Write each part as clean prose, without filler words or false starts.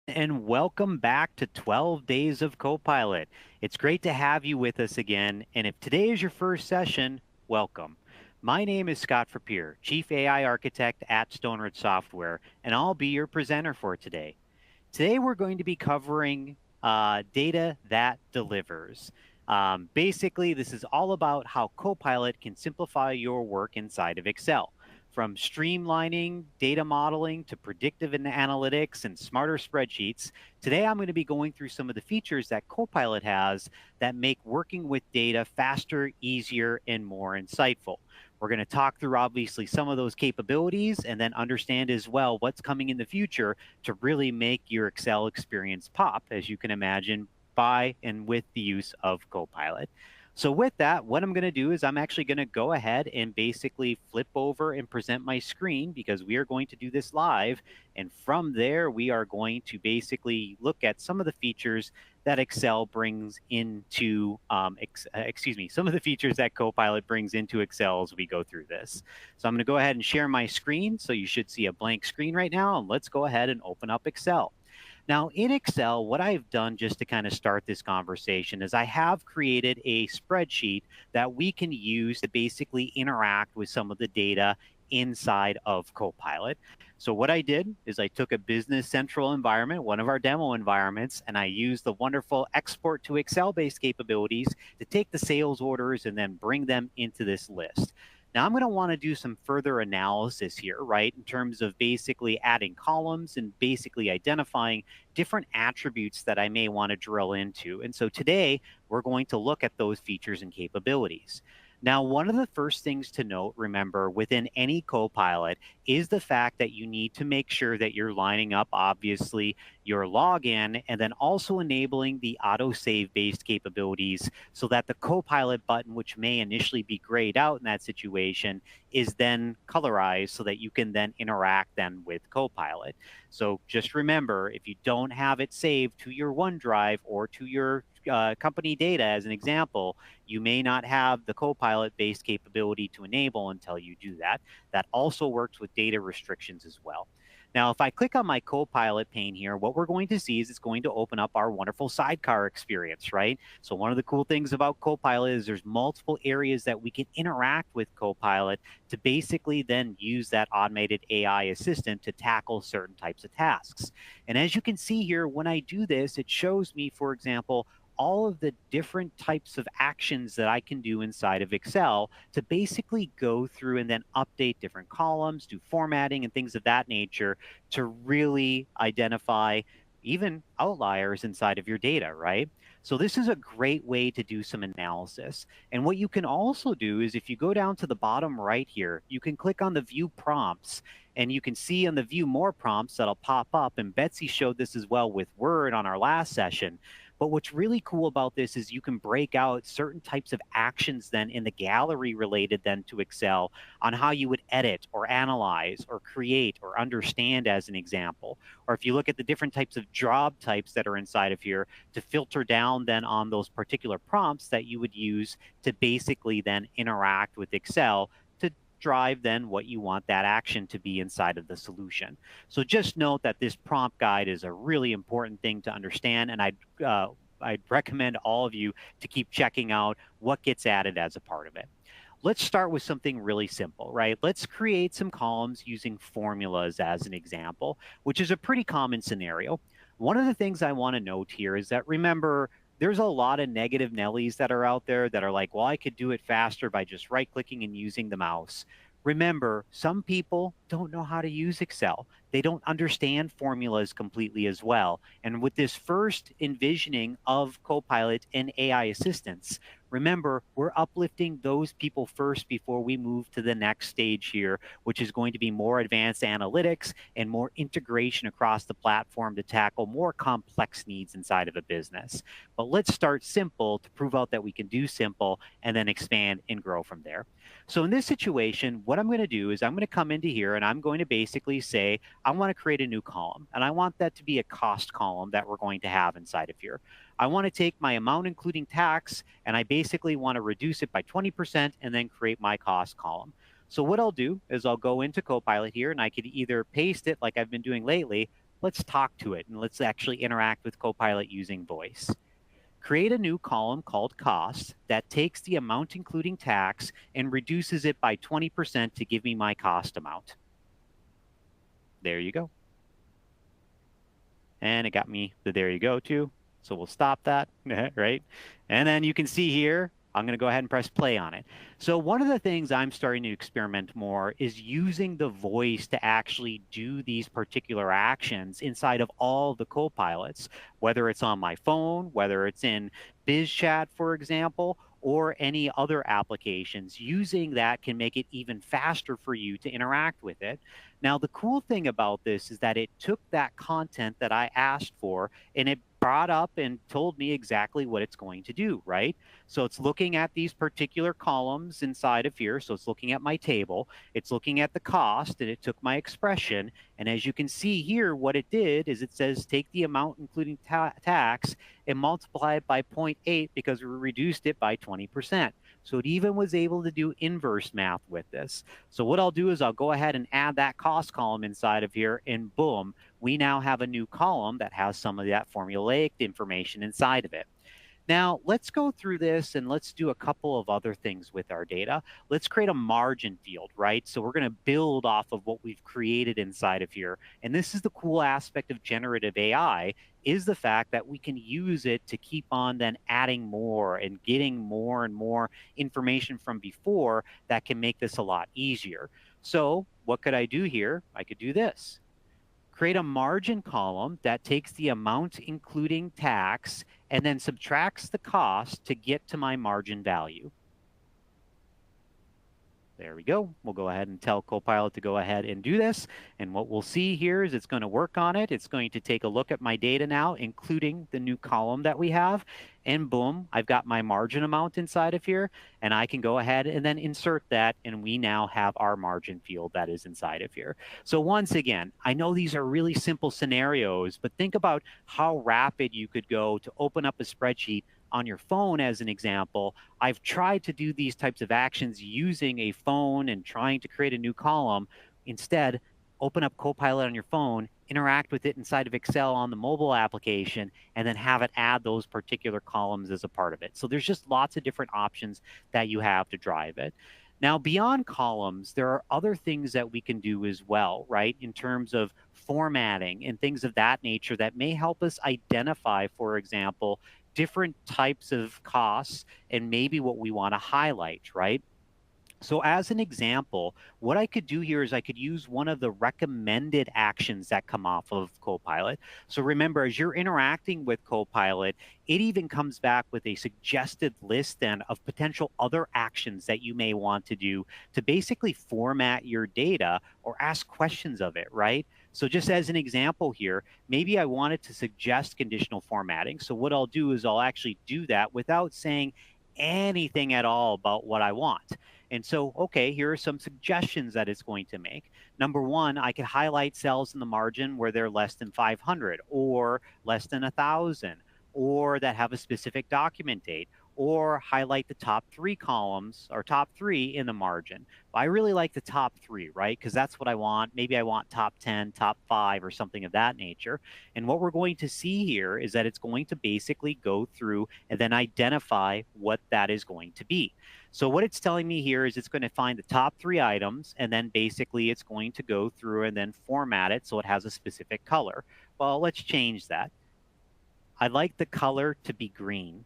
And welcome back to 12 Days of Copilot. It's great to have you with us again. And if today is your first session, welcome. My name is Scott Frappier, Chief AI Architect at Stoneridge Software, and I'll be your presenter for today. Today, we're going to be covering data that delivers. Basically, this is all about how Copilot can simplify your work inside of Excel. From streamlining data modeling to predictive analytics and smarter spreadsheets, today I'm going to be going through some of the features that Copilot has that make working with data faster, easier, and more insightful. We're going to talk through obviously some of those capabilities and then understand as well what's coming in the future to really make your Excel experience pop, as you can imagine, by and with the use of Copilot. So with that, what I'm going to do is I'm actually going to go ahead and basically flip over and present my screen because we are going to do this live. And from there, we are going to basically look at some of the features that Excel brings into, some of the features that Copilot brings into Excel as we go through this. So I'm going to go ahead and share my screen. So you should see a blank screen right now. And let's go ahead and open up Excel. Now, in Excel, what I've done just to kind of start this conversation is I have created a spreadsheet that we can use to basically interact with some of the data inside of Copilot. So what I did is I took a Business Central environment, one of our demo environments, and I used the wonderful export to Excel-based capabilities to take the sales orders and then bring them into this list. Now I'm going to want to do some further analysis here, right, in terms of basically adding columns and basically identifying different attributes that I may want to drill into. And so today we're going to look at those features and capabilities. Now, one of the first things to note, remember, within any Copilot is the fact that you need to make sure that you're lining up, obviously, your login and then also enabling the autosave based capabilities so that the Copilot button, which may initially be grayed out in that situation, is then colorized so that you can then interact then with Copilot. So just remember, if you don't have it saved to your OneDrive or to your company data, as an example, you may not have the Copilot based capability to enable until you do that. That also works with data restrictions as well. Now, if I click on my Copilot pane here, what we're going to see is it's going to open up our wonderful sidecar experience, right? So one of the cool things about Copilot is there's multiple areas that we can interact with Copilot to basically then use that automated AI assistant to tackle certain types of tasks. And as you can see here, when I do this, it shows me, for example, all of the different types of actions that I can do inside of Excel to basically go through and then update different columns, do formatting and things of that nature to really identify even outliers inside of your data, right? So this is a great way to do some analysis. And what you can also do is if you go down to the bottom right here, you can click on the view prompts and you can see on the view more prompts that'll pop up. And Betsy showed this as well with Word on our last session. But what's really cool about this is you can break out certain types of actions then in the gallery related then to Excel on how you would edit or analyze or create or understand as an example. Or if you look at the different types of job types that are inside of here to filter down then on those particular prompts that you would use to basically then interact with Excel to drive then what you want that action to be inside of the solution. So just note that this prompt guide is a really important thing to understand, and I'd recommend all of you to keep checking out what gets added as a part of it. Let's start with something really simple, right? Let's create some columns using formulas as an example, which is a pretty common scenario. One of the things I want to note here is that remember, there's a lot of negative Nellies that are out there that are like, well, I could do it faster by just right clicking and using the mouse. Remember, some people don't know how to use Excel. They don't understand formulas completely as well. And with this first envisioning of Copilot and AI assistants, remember, we're uplifting those people first before we move to the next stage here, which is going to be more advanced analytics and more integration across the platform to tackle more complex needs inside of a business. But let's start simple to prove out that we can do simple and then expand and grow from there. So in this situation, what I'm going to do is I'm going to come into here and I'm going to basically say, I want to create a new column and I want that to be a cost column that we're going to have inside of here. I want to take my amount including tax and I basically want to reduce it by 20% and then create my cost column. So what I'll do is I'll go into Copilot here and I could either paste it like I've been doing lately, let's talk to it and let's actually interact with Copilot using voice. Create a new column called cost that takes the amount including tax and reduces it by 20% to give me my cost amount. There you go. And it got me the there you go too. So we'll stop that, right? And then you can see here, I'm going to go ahead and press play on it. So one of the things I'm starting to experiment more is using the voice to actually do these particular actions inside of all the Copilots, whether it's on my phone, whether it's in BizChat, for example, or any other applications. Using that can make it even faster for you to interact with it. Now, the cool thing about this is that it took that content that I asked for and it brought up and told me exactly what it's going to do, right? So it's looking at these particular columns inside of here. So it's looking at my table, it's looking at the cost, and it took my expression. And as you can see here, what it did is it says take the amount including tax and multiply it by 0.8 because we reduced it by 20%. So it even was able to do inverse math with this. So what I'll do is I'll go ahead and add that cost column inside of here, and boom, we now have a new column that has some of that formulaic information inside of it. Now, let's go through this and let's do a couple of other things with our data. Let's create a margin field, right? So we're going to build off of what we've created inside of here. And this is the cool aspect of generative AI, is the fact that we can use it to keep on then adding more and getting more and more information from before that can make this a lot easier. So what could I do here? I could do this. Create a margin column that takes the amount including tax and then subtracts the cost to get to my margin value. There we go. We'll go ahead and tell Copilot to go ahead and do this. And what we'll see here is it's going to work on it. It's going to take a look at my data now, including the new column that we have. And boom, I've got my margin amount inside of here. And I can go ahead and then insert that. And we now have our margin field that is inside of here. So once again, I know these are really simple scenarios, but think about how rapid you could go to open up a spreadsheet on your phone as an example. I've tried to do these types of actions using a phone and trying to create a new column. Instead, open up Copilot on your phone, interact with it inside of Excel on the mobile application, and then have it add those particular columns as a part of it. So there's just lots of different options that you have to drive it. Now, beyond columns, there are other things that we can do as well, right? In terms of formatting and things of that nature that may help us identify, for example, different types of costs and maybe what we want to highlight, right? So as an example, what I could do here is I could use one of the recommended actions that come off of Copilot. So remember, as you're interacting with Copilot, it even comes back with a suggested list then of potential other actions that you may want to do to basically format your data or ask questions of it, right? So just as an example here, maybe I wanted to suggest conditional formatting. So what I'll do is I'll actually do that without saying anything at all about what I want. And so, okay, here are some suggestions that it's going to make. Number one, I could highlight cells in the margin where they're less than 500 or less than 1,000 or that have a specific document date, or highlight the top 3 columns or top 3 in the margin. But I really like the top 3, right? Because that's what I want. Maybe I want top 10, top 5, or something of that nature. And what we're going to see here is that it's going to basically go through and then identify what that is going to be. So what it's telling me here is it's going to find the top 3 items, and then basically it's going to go through and then format it so it has a specific color. Well, let's change that. I'd like the color to be green.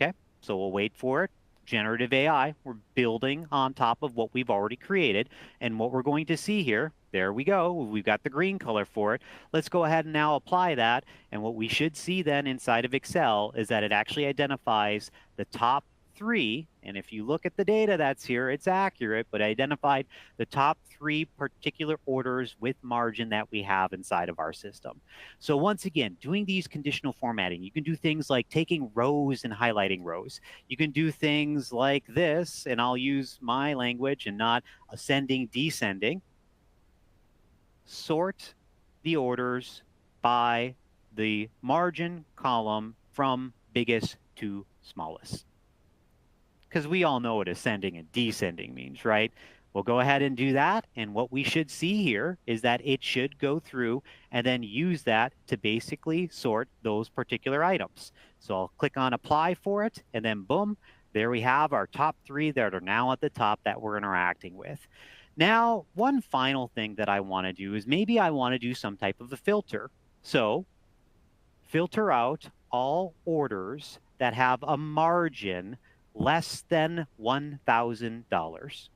Okay, so we'll wait for it. Generative AI, we're building on top of what we've already created. And what we're going to see here, there we go. We've got the green color for it. Let's go ahead and now apply that. And what we should see then inside of Excel is that it actually identifies the top 3. And if you look at the data that's here, it's accurate, but identified the top 3 particular orders with margin that we have inside of our system. So once again, doing these conditional formatting, you can do things like taking rows and highlighting rows. You can do things like this, and I'll use my language and not ascending, descending. Sort the orders by the margin column from biggest to smallest. Because we all know what ascending and descending means, right? We'll go ahead and do that. And what we should see here is that it should go through and then use that to basically sort those particular items. So I'll click on apply for it, and then boom, there we have our top 3 that are now at the top that we're interacting with. Now, one final thing that I want to do is maybe I want to do some type of a filter. So filter out all orders that have a margin less than $1,000.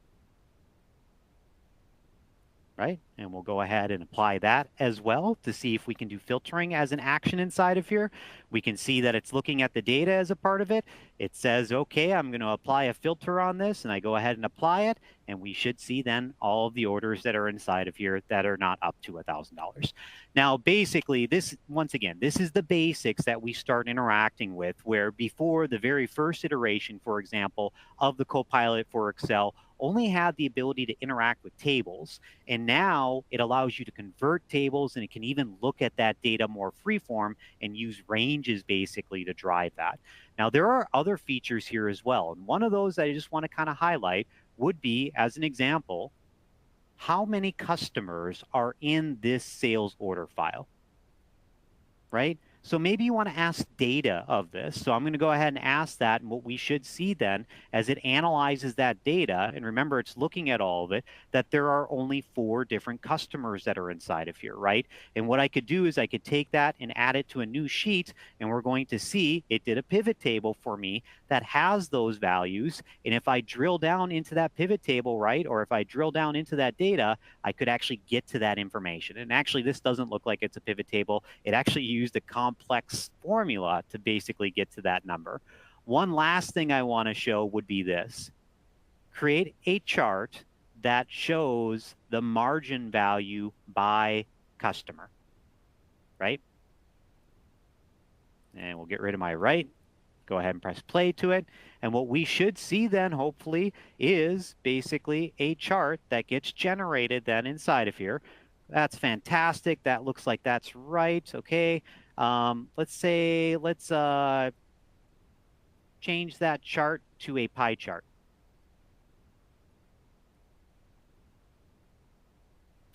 Right? And we'll go ahead and apply that as well to see if we can do filtering as an action inside of here. We can see that it's looking at the data as a part of it. It says, okay, I'm going to apply a filter on this, and I go ahead and apply it, and we should see then all of the orders that are inside of here that are not up to $1,000. Now, basically, this, once again, this is the basics that we start interacting with, where before the very first iteration, for example, of the Copilot for Excel, only had the ability to interact with tables. And now it allows you to convert tables, and it can even look at that data more freeform and use ranges basically to drive that. Now, there are other features here as well. And one of those that I just want to kind of highlight would be, as an example, how many customers are in this sales order file, right? So maybe you want to ask data of this. So I'm going to go ahead and ask that. And what we should see then as it analyzes that data, and remember it's looking at all of it, that there are only 4 different customers that are inside of here, right? And what I could do is I could take that and add it to a new sheet, and we're going to see it did a pivot table for me that has those values. And if I drill down into that pivot table, right, or if I drill down into that data, I could actually get to that information. And actually, this doesn't look like it's a pivot table. It actually used a complex formula to basically get to that number. One last thing I want to show would be this. Create a chart that shows the margin value by customer, right? And we'll get rid of my right. Go ahead and press play to it. And what we should see then, hopefully, is basically a chart that gets generated then inside of here. That's fantastic. That looks like that's right. Okay. Let's change that chart to a pie chart.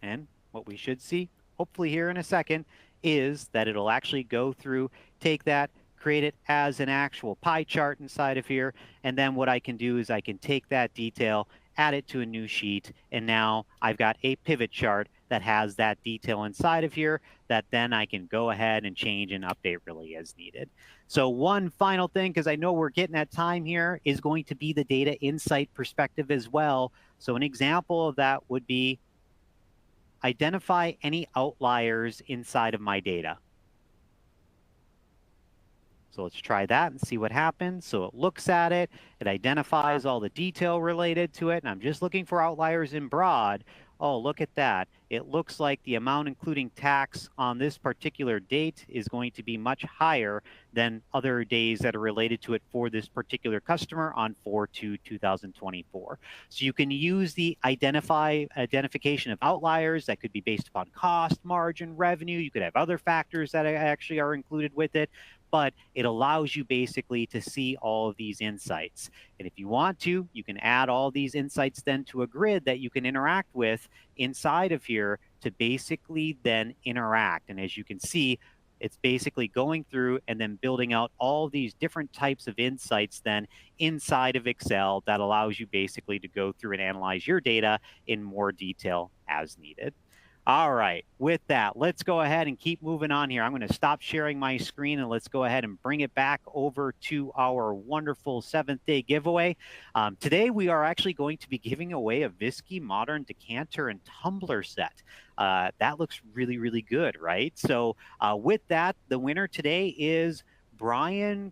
And what we should see, hopefully here in a second, is that it'll actually go through, take that, create it as an actual pie chart inside of here. And then what I can do is I can take that detail, add it to a new sheet, and now I've got a pivot chart that has that detail inside of here that then I can go ahead and change and update really as needed. So one final thing, because I know we're getting at time here, is going to be the data insight perspective as well. So an example of that would be identify any outliers inside of my data. So let's try that and see what happens. So it looks at it, it identifies all the detail related to it, and I'm just looking for outliers in broad. Oh, look at that. It looks like the amount including tax on this particular date is going to be much higher than other days that are related to it for this particular customer on 4/2/2024. So you can use the identification of outliers that could be based upon cost, margin, revenue. You could have other factors that actually are included with it, but it allows you basically to see all of these insights. And if you want to, you can add all these insights then to a grid that you can interact with inside of here to basically then interact. And as you can see, it's basically going through and then building out all these different types of insights then inside of Excel that allows you basically to go through and analyze your data in more detail as needed. All right, with that, let's go ahead and keep moving on here. I'm going to stop sharing my screen and let's go ahead and bring it back over to our wonderful 7th day giveaway. Today, we are actually going to be giving away a Visky Modern Decanter and Tumbler set. That looks really, really good, right? So with that, the winner today is Brian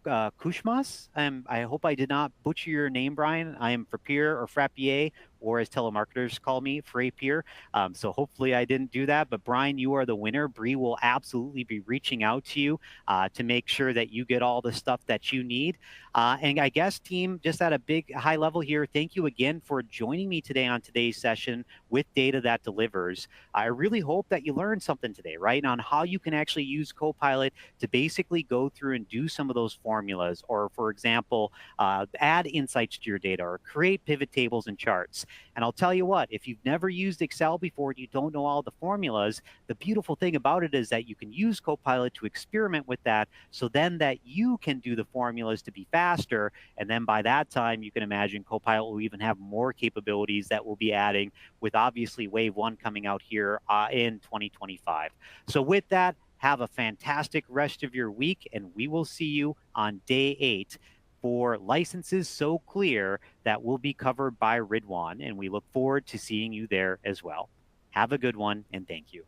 Kushmas. I hope I did not butcher your name, Brian. I am Frappier or Frappier, or as telemarketers call me, Frappier. So hopefully I didn't do that. But Brian, you are the winner. Bree will absolutely be reaching out to you to make sure that you get all the stuff that you need. And I guess, team, just at a big high level here, thank you again for joining me today on today's session with Data That Delivers. I really hope that you learned something today, right, on how you can actually use Copilot to basically go through and do some of those formulas, or, for example, add insights to your data or create pivot tables and charts. And I'll tell you what, if you've never used Excel before and you don't know all the formulas, the beautiful thing about it is that you can use Copilot to experiment with that, so then that you can do the formulas to be faster. And then by that time, you can imagine Copilot will even have more capabilities that we'll be adding, with obviously Wave 1 coming out here in 2025. So with that, have a fantastic rest of your week, and we will see you on day 8 for licenses so clear that will be covered by Ridwan, and we look forward to seeing you there as well. Have a good one, and thank you.